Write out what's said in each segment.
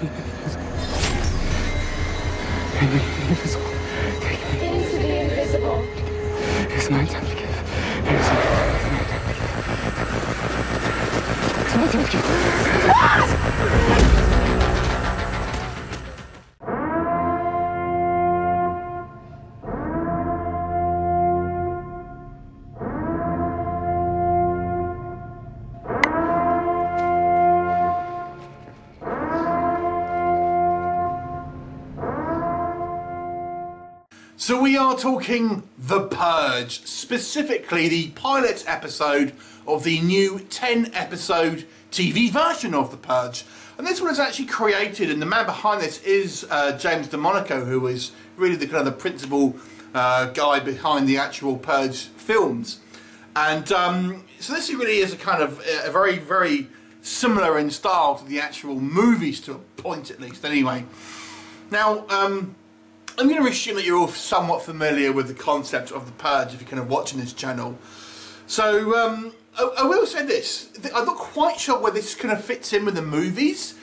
Invisible. Take me. Into the invisible. It's my time to give. It's my time to give. So we are talking The Purge, specifically the pilot episode of the new 10-episode TV version of The Purge. And this one is actually created, and the man behind this is James DeMonaco, who is really the kind of the principal guy behind the actual Purge films. And so this really is a kind of a very, very similar in style to the actual movies, to a point at least, anyway. Now, I'm going to assume that you're all somewhat familiar with the concept of The Purge if you're kind of watching this channel. So, I will say this, I'm not quite sure where this kind of fits in with the movies,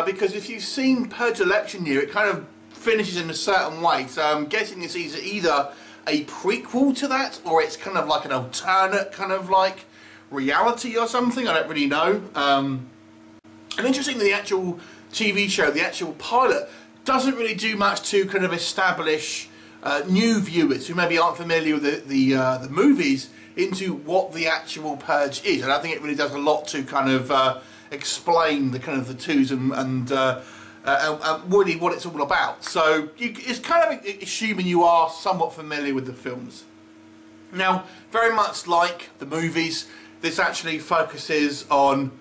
because if you've seen Purge Election Year, it kind of finishes in a certain way, so I'm guessing it's either a prequel to that, or it's kind of like an alternate kind of like reality or something, I don't really know. And interestingly, the actual TV show, the actual pilot, doesn't really do much to kind of establish new viewers who maybe aren't familiar with the movies into what the actual Purge is. And I think it really does a lot to kind of explain the kind of the twos and really what it's all about. So it's kind of assuming you are somewhat familiar with the films. Now, very much like the movies, this actually focuses on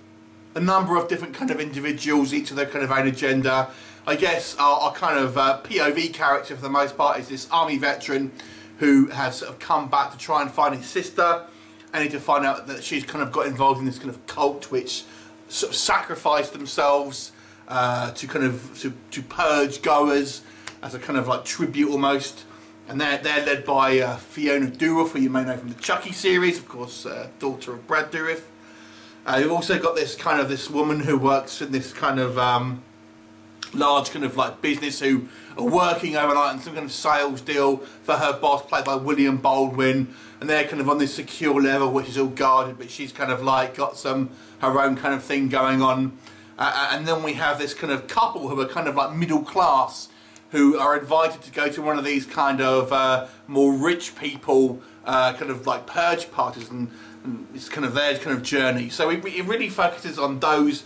a number of different kind of individuals, each of their kind of own agenda. I guess our kind of POV character for the most part is this army veteran who has sort of come back to try and find his sister, only to find out that she's kind of got involved in this kind of cult which sort of sacrificed themselves to kind of to purge goers as a kind of like tribute almost. And they're led by Fiona Dourif, who you may know from the Chucky series, of course, daughter of Brad Dourif. You've also got this kind of this woman who works in this kind of large kind of like business, who are working overnight on some kind of sales deal for her boss, played by William Baldwin, and they're kind of on this secure level which is all guarded, but she's kind of like got her own kind of thing going on. And then we have this kind of couple who are kind of like middle class, who are invited to go to one of these kind of more rich people kind of like purge parties, and it's kind of their kind of journey. So it really focuses on those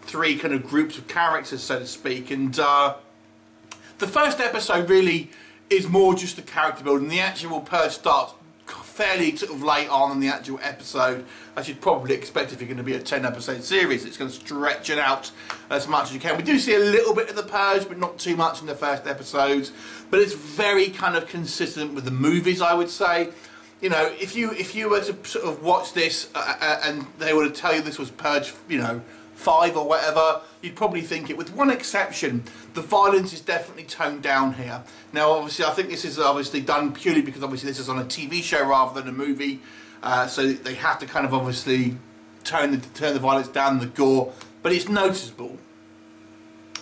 three kind of groups of characters, so to speak. And the first episode really is more just the character building. The actual Purge starts fairly sort of late on in the actual episode, as you'd probably expect if you're going to be a 10-episode series. It's going to stretch it out as much as you can. We do see a little bit of the Purge, but not too much in the first episodes. But it's very kind of consistent with the movies, I would say. You know, if you were to sort of watch this and they were to tell you this was Purge, you know, 5 or whatever, you'd probably think it, with one exception. The violence is definitely toned down here. Now obviously I think this is obviously done purely because obviously this is on a TV show rather than a movie, so they have to kind of obviously turn the violence down, the gore, but it's noticeable.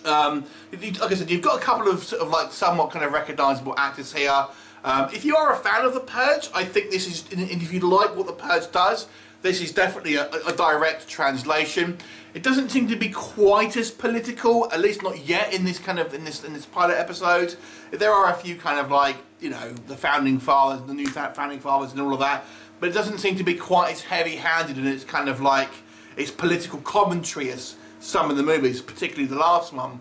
Like I said, you've got a couple of sort of like somewhat kind of recognisable actors here. If you are a fan of The Purge, I think this is, and if you like what The Purge does, this is definitely a direct translation. It doesn't seem to be quite as political, at least not yet in this kind of in this pilot episode. There are a few kind of like, you know, the founding fathers, the new founding fathers, and all of that, but it doesn't seem to be quite as heavy-handed in its kind of like its political commentary as some of the movies, particularly the last one.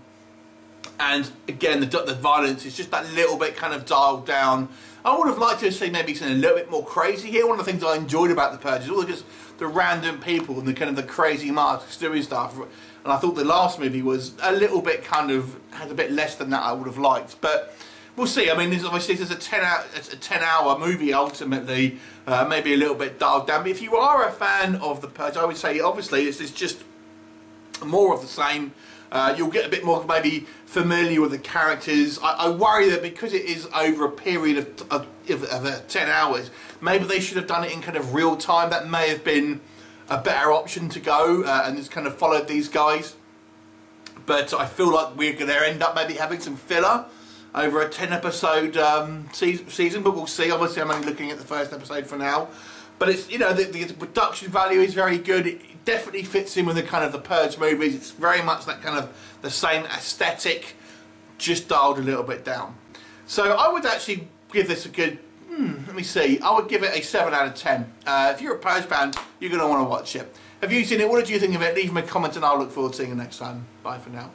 And again, the violence is just that little bit kind of dialed down. I would have liked to see maybe something a little bit more crazy here. One of the things I enjoyed about The Purge is all just the random people and the kind of the crazy masks doing stuff. And I thought the last movie was a little bit kind of, had a bit less than that I would have liked. But we'll see. I mean, obviously this is a 10-hour movie ultimately, maybe a little bit dialed down. But if you are a fan of The Purge, I would say obviously this is just more of the same. You'll get a bit more maybe familiar with the characters. I worry that because it is over a period of 10 hours, maybe they should have done it in kind of real time. That may have been a better option to go and just kind of followed these guys. but I feel like we're going to end up maybe having some filler over a 10-episode season, but we'll see. Obviously, I'm only looking at the first episode for now. But it's, you know, the production value is very good. It definitely fits in with the kind of the Purge movies. It's very much that kind of the same aesthetic, just dialed a little bit down. So I would actually give this a good, let me see, I would give it a 7 out of 10. If you're a Purge fan, you're going to want to watch it. Have you seen it? What did you think of it? Leave me a comment and I'll look forward to seeing you next time. Bye for now.